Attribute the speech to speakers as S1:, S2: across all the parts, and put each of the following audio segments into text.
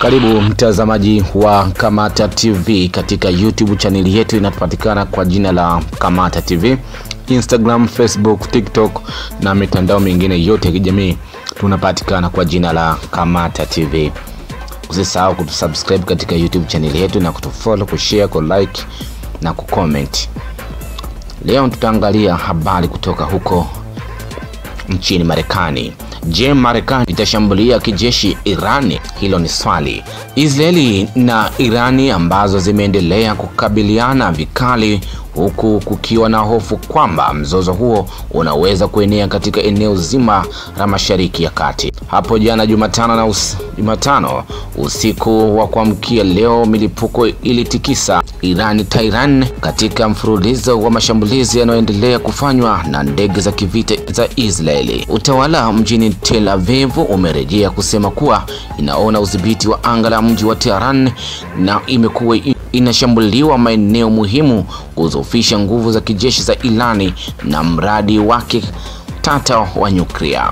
S1: Karibu mtazamaji wa Kamata TV katika YouTube channel yetu, inapatikana kwa jina la Kamata TV. Instagram, Facebook, TikTok na mitandao mingine yote ya kijamii tunapatikana kwa jina la Kamata TV. Usisahau kutusubscribe katika YouTube channel yetu na kutufollow, kushare, kulike na kucomment. Leo tutaangalia habari kutoka huko nchini Marekani. Je, Marekani itashambulia kijeshi Irani? Hilo ni swali. Israeli na Irani ambazo zimeendelea kukabiliana vikali, huku kukiwa na hofu kwamba mzozo huo unaweza kuenea katika eneo zima la Mashariki ya Kati. Hapo jana Jumatano usiku wa kuamkia leo, milipuko ilitikisa Tehran katika mfululizo wa mashambulizi yanayoendelea kufanywa na ndege za kivita za Israeli. Utawala mjini Tel Aviv umerejea kusema kuwa inaona udhibiti wa anga la mji wa Tehran na imekuwa inashambuliwa maeneo muhimu kuzofisha nguvu za kijeshi za Irani na mradi wake tata wa nyuklia.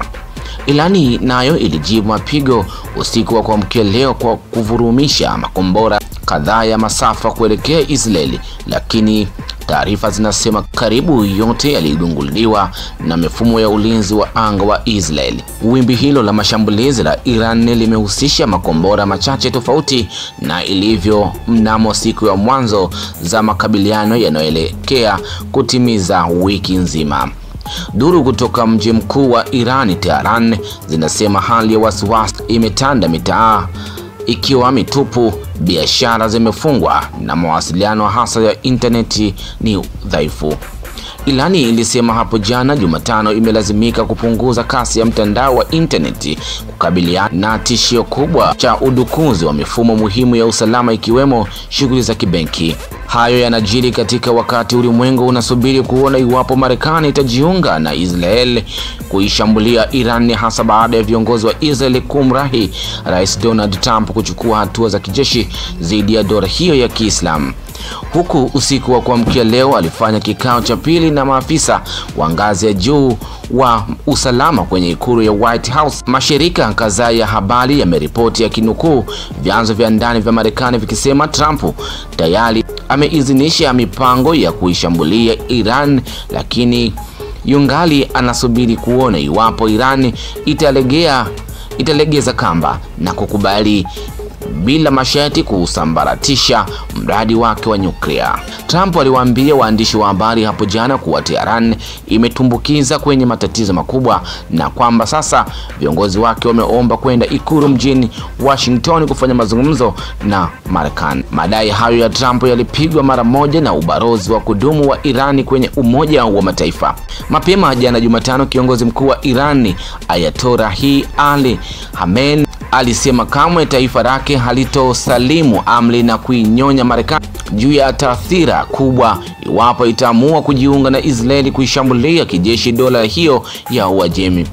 S1: Irani nayo ilijibu mapigo usiku wa kuamkia leo kwa kuvurumisha makombora kadhaa ya masafa kuelekea Israeli, lakini taarifa zinasema karibu yote yalidunguliwa na mifumo ya ulinzi wa anga wa Israeli. Wimbi hilo la mashambulizi la Iran limehusisha makombora machache tofauti na ilivyo mnamo siku ya mwanzo za makabiliano yanayoelekea kutimiza wiki nzima. Duru kutoka mji mkuu wa Iran, Tehran, zinasema hali ya wasiwasi imetanda mitaa ikiwa mitupu, biashara zimefungwa na mawasiliano hasa ya interneti ni dhaifu. Irani ilisema hapo jana Jumatano imelazimika kupunguza kasi ya mtandao wa interneti kukabiliana na tishio kubwa cha udukuzi wa mifumo muhimu ya usalama ikiwemo shughuli za kibenki. Hayo yanajiri katika wakati ulimwengu unasubiri kuona iwapo Marekani itajiunga na Israel kuishambulia Iran, hasa baada ya viongozi wa Israel kumrahi Rais Donald Trump kuchukua hatua za kijeshi dhidi ya dola hiyo ya Kiislamu. Huku usiku wa kuamkia leo alifanya kikao cha pili na maafisa wa ngazi ya juu wa usalama kwenye ikulu ya White House. Mashirika kadhaa ya habari yameripoti yakinukuu vyanzo vya ndani vya Marekani vikisema Trump tayari ameidhinisha mipango ya kuishambulia Iran, lakini yungali anasubiri kuona iwapo Iran italegeza kamba na kukubali bila masharti kusambaratisha mradi wake wa nyuklia. Trump aliwaambia waandishi wa habari hapo jana kuwa Tehran imetumbukiza kwenye matatizo makubwa na kwamba sasa viongozi wake wameomba kwenda ikulu mjini Washington kufanya mazungumzo na Marekani. Madai hayo ya Trump yalipigwa mara moja na ubalozi wa kudumu wa Irani kwenye Umoja wa Mataifa. Mapema jana Jumatano, kiongozi mkuu wa Irani Ayatollah Ali Khamenei alisema kamwe taifa lake halitosalimu amri na kuinyonya Marekani juu ya taathira kubwa iwapo itaamua kujiunga na Israeli kuishambulia kijeshi dola hiyo ya Uajemi.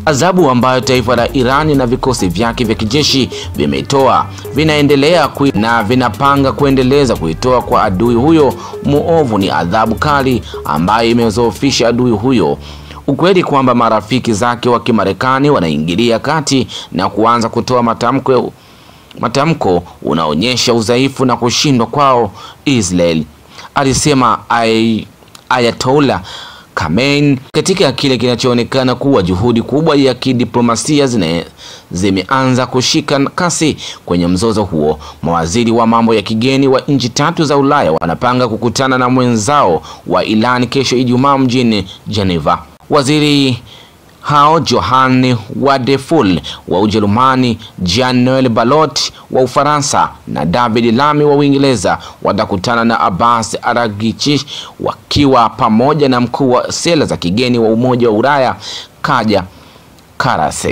S1: Adhabu ambayo taifa la Irani na vikosi vyake vya kijeshi vimetoa vinaendelea na vinapanga kuendeleza kuitoa kwa adui huyo muovu ni adhabu kali ambayo imezoofisha adui huyo. Ukweli kwamba marafiki zake wa Kimarekani wanaingilia kati na kuanza kutoa matamko unaonyesha udhaifu na kushindwa kwao Israel, alisema Ayatollah Khamenei katika kile kinachoonekana kuwa juhudi kubwa ya kidiplomasia zimeanza kushika kasi kwenye mzozo huo. Mawaziri wa mambo ya kigeni wa nchi tatu za Ulaya wanapanga kukutana na mwenzao wa Iran kesho Ijumaa mjini Geneva. Waziri hao Johann Wadephul wa Ujerumani, Jean-Noel Barrot wa Ufaransa na David Lammy wa Uingereza watakutana na Abbas Araghchi wakiwa pamoja na mkuu wa sera za kigeni wa Umoja wa Ulaya Kaja Kallas.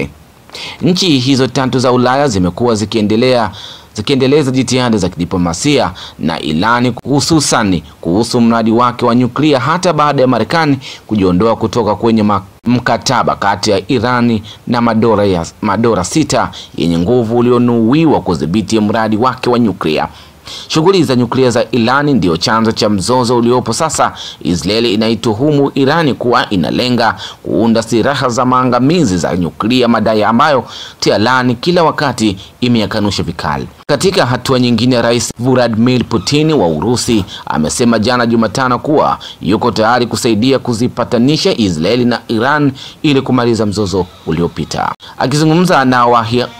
S1: Nchi hizo tatu za Ulaya zimekuwa zikiendeleza jitihada za kidiplomasia na Irani, hususan kuhusu mradi wake wa nyuklia, hata baada ya Marekani kujiondoa kutoka kwenye mkataba kati ya Irani na madola sita yenye nguvu ulionuiwa kudhibiti mradi wake wa nyuklia. Shughuli za nyuklia za Iran ndio chanzo cha mzozo uliopo sasa. Israeli inaituhumu Iran kuwa inalenga kuunda silaha za maangamizi za nyuklia, madai ambayo Tehran kila wakati imeyakanusha vikali. Katika hatua nyingine, Rais Vladimir Putin wa Urusi amesema jana Jumatano kuwa yuko tayari kusaidia kuzipatanisha Israeli na Iran ili kumaliza mzozo uliopita. Akizungumza na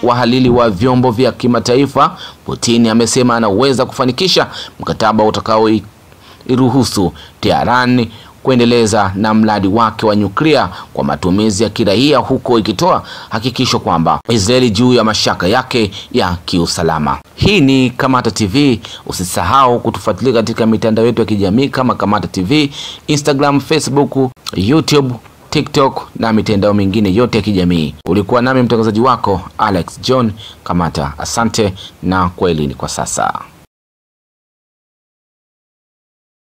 S1: wahalili wa vyombo vya kimataifa, Putin amesema anaweza kufanikisha mkataba utakao iruhusu Tehran kuendeleza na mradi wake wa nyuklia kwa matumizi ya kiraia, huko ikitoa hakikisho kwamba Israeli juu ya mashaka yake ya kiusalama. Hii ni Kamata TV. Usisahau kutufuatilia katika mitandao yetu ya kijamii kama Kamata TV, Instagram, Facebook, YouTube, TikTok na mitandao mingine yote ya kijamii. Ulikuwa nami mtangazaji wako Alex John Kamata. Asante na kwaheri kwa sasa.